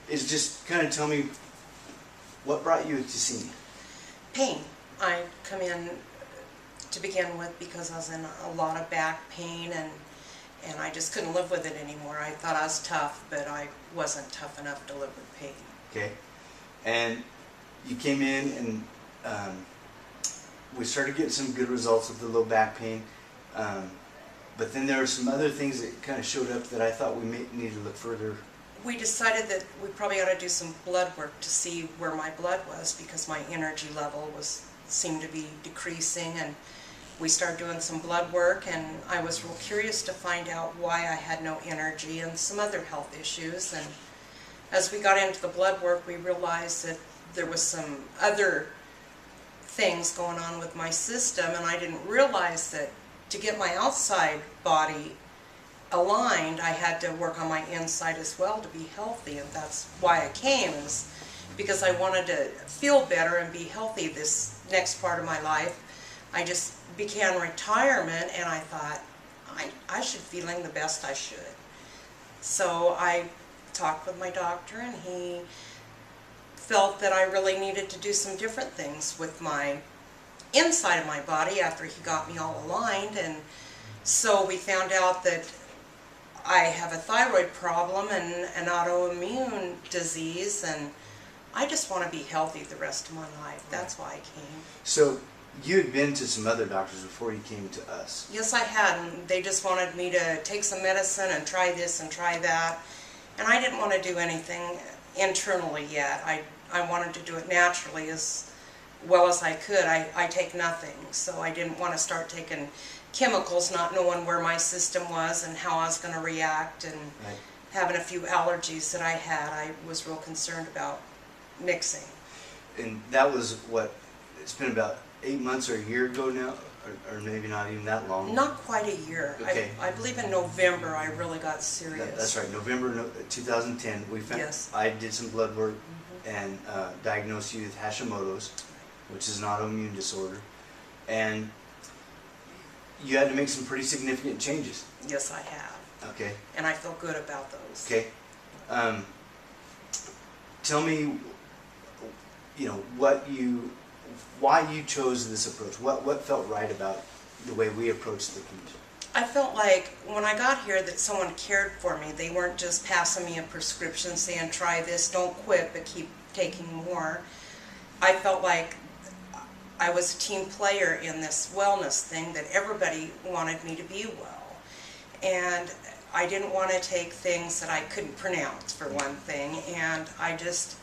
is just kind of tell me what brought you to see me. Pain. I come in to begin with because I was in a lot of back pain, and I just couldn't live with it anymore. I thought I was tough, but I wasn't tough enough to live with pain. Okay. And you came in and we started getting some good results with the low back pain. But then there were some other things that kind of showed up that I thought we may need to look further. We decided that we probably ought to do some blood work to see where my blood was, because my energy level seemed to be decreasing, and we started doing some blood work, and I was real curious to find out why I had no energy and some other health issues. And as we got into the blood work, we realized that there was some other things going on with my system, and I didn't realize that to get my outside body aligned, I had to work on my inside as well to be healthy. And that's why I came, is because I wanted to feel better and be healthy this next part of my life. I just began retirement, and I thought I should feeling the best I should. So I talked with my doctor, and he felt that I really needed to do some different things with my inside of my body after he got me all aligned. And so we found out that I have a thyroid problem and an autoimmune disease, and I just want to be healthy the rest of my life. That's why I came. So you had been to some other doctors before you came to us. Yes, I had, and they just wanted me to take some medicine and try this and try that. And I didn't want to do anything internally yet. I wanted to do it naturally as well as I could. I take nothing, so I didn't want to start taking chemicals, not knowing where my system was and how I was going to react, and having a few allergies that I had. I was real concerned about mixing. And that was what, it's been about 8 months or a year ago now, or maybe not even that long. Not quite a year. Okay. I believe in November I really got serious. That's right, November 2010. We found, Yes. I did some blood work and diagnosed you with Hashimoto's, which is an autoimmune disorder. And you had to make some pretty significant changes. Yes, I have. Okay. And I feel good about those. Okay. Tell me, why you chose this approach. What felt right about the way we approached the condition? I felt like when I got here that someone cared for me. They weren't just passing me a prescription saying, try this, don't quit, but keep taking more. I felt like I was a team player in this wellness thing, that everybody wanted me to be well. And I didn't want to take things that I couldn't pronounce, for one thing, and I just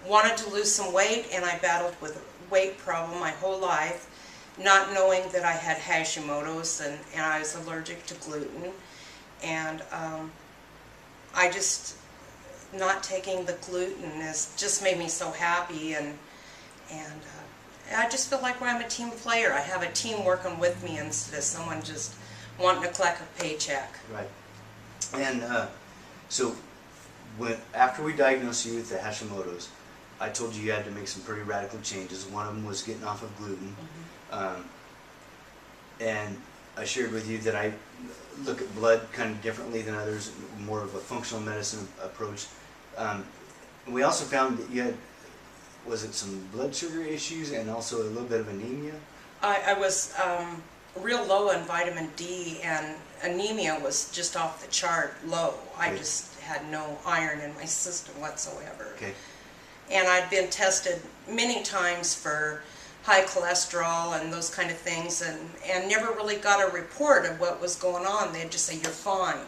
wanted to lose some weight, and I battled with a weight problem my whole life, not knowing that I had Hashimoto's, and I was allergic to gluten. And I just, not taking the gluten has just made me so happy, and I just feel like I'm a team player. I have a team working with me instead of someone just wanting to collect a paycheck. Right. And so after we diagnosed you with the Hashimoto's, I told you had to make some pretty radical changes. One of them was getting off of gluten. And I shared with you that I look at blood kind of differently than others, more of a functional medicine approach. We also found that you had, was it some blood sugar issues and also a little bit of anemia? I was real low in vitamin D, and anemia was just off the chart low. I just had no iron in my system whatsoever. Okay. And I'd been tested many times for high cholesterol and those kind of things, and never really got a report of what was going on. They'd just say, you're fine.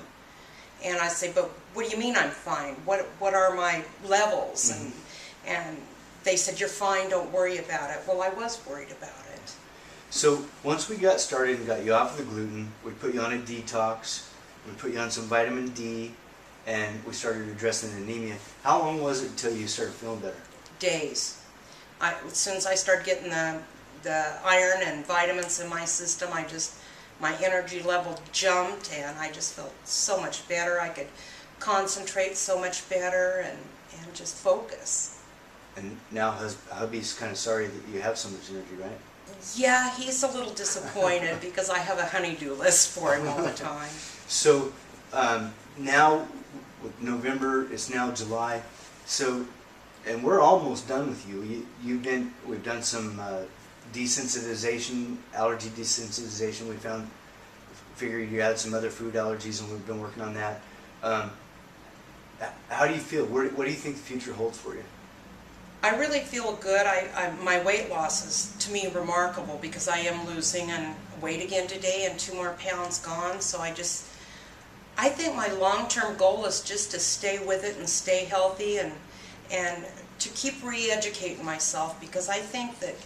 And I'd say, but what do you mean I'm fine? What are my levels? And they said, you're fine, don't worry about it. Well, I was worried about it. So once we got started and got you off of the gluten, we put you on a detox, we put you on some vitamin D, and we started addressing anemia. How long was it until you started feeling better? Days. As soon as I started getting the iron and vitamins in my system, my energy level jumped, and I just felt so much better. I could concentrate so much better and just focus. And now hubby's kind of sorry that you have so much energy, right? Yeah, he's a little disappointed because I have a honey-do list for him all the time. So now, with November, it's now July. So, and we're almost done with you. We've done some desensitization, allergy desensitization. Figured you had some other food allergies, and we've been working on that. How do you feel? What do you think the future holds for you? I really feel good. My weight loss is, to me, remarkable because I am losing and weight again today and 2 more pounds gone. So I think my long-term goal is just to stay with it and stay healthy and to keep re-educating myself, because I think that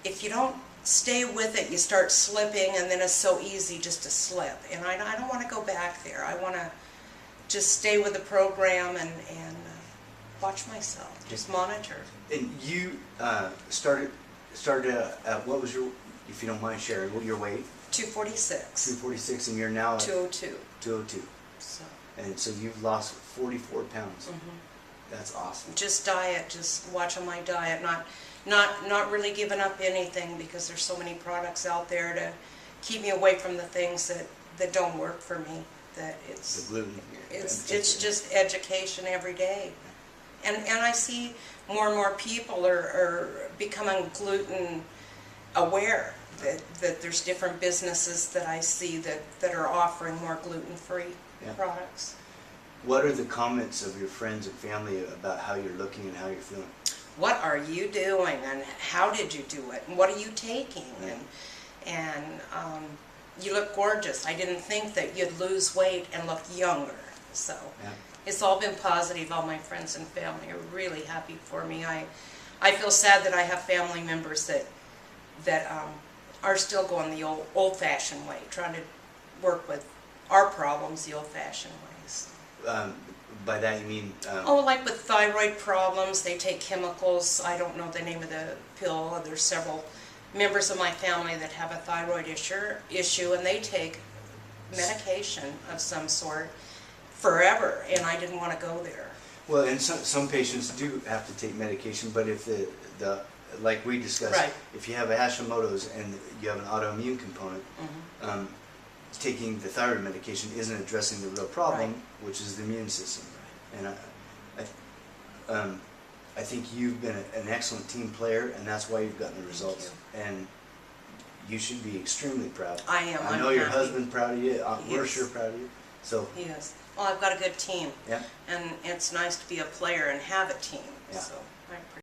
if you don't stay with it, you start slipping, and then it's so easy just to slip. And I don't want to go back there. I want to just stay with the program and watch myself, just monitor. And you started at what was your, if you don't mind sharing, what your weight? 246. 246, and you're now at 202. 202. So. And so you've lost 44 pounds. Mm-hmm. That's awesome. Just diet, just watching my diet, not really giving up anything, because there's so many products out there to keep me away from the things that don't work for me. That The gluten. it's just education every day. And I see more and more people are becoming gluten aware, that there's different businesses that I see that are offering more gluten-free products. What are the comments of your friends and family about how you're looking and how you're feeling? What are you doing, and how did you do it, and what are you taking? And you look gorgeous. I didn't think that you'd lose weight and look younger. So it's all been positive. All my friends and family are really happy for me. I feel sad that I have family members that are still going the old-fashioned way, trying to work with our problems the old-fashioned ways. By that you mean? Like with thyroid problems, they take chemicals. I don't know the name of the pill. There's several members of my family that have a thyroid issue, and they take medication of some sort forever, and I didn't want to go there. Well, and some patients do have to take medication, but if the like we discussed, if you have Hashimoto's and you have an autoimmune component, taking the thyroid medication isn't addressing the real problem, which is the immune system. And I think you've been an excellent team player, and that's why you've gotten the results. And you should be extremely proud. I am. I know your husband's proud of you. We're sure proud of you. So. Yes. Well, I've got a good team. Yeah. And it's nice to be a player and have a team. Yeah. So I appreciate it.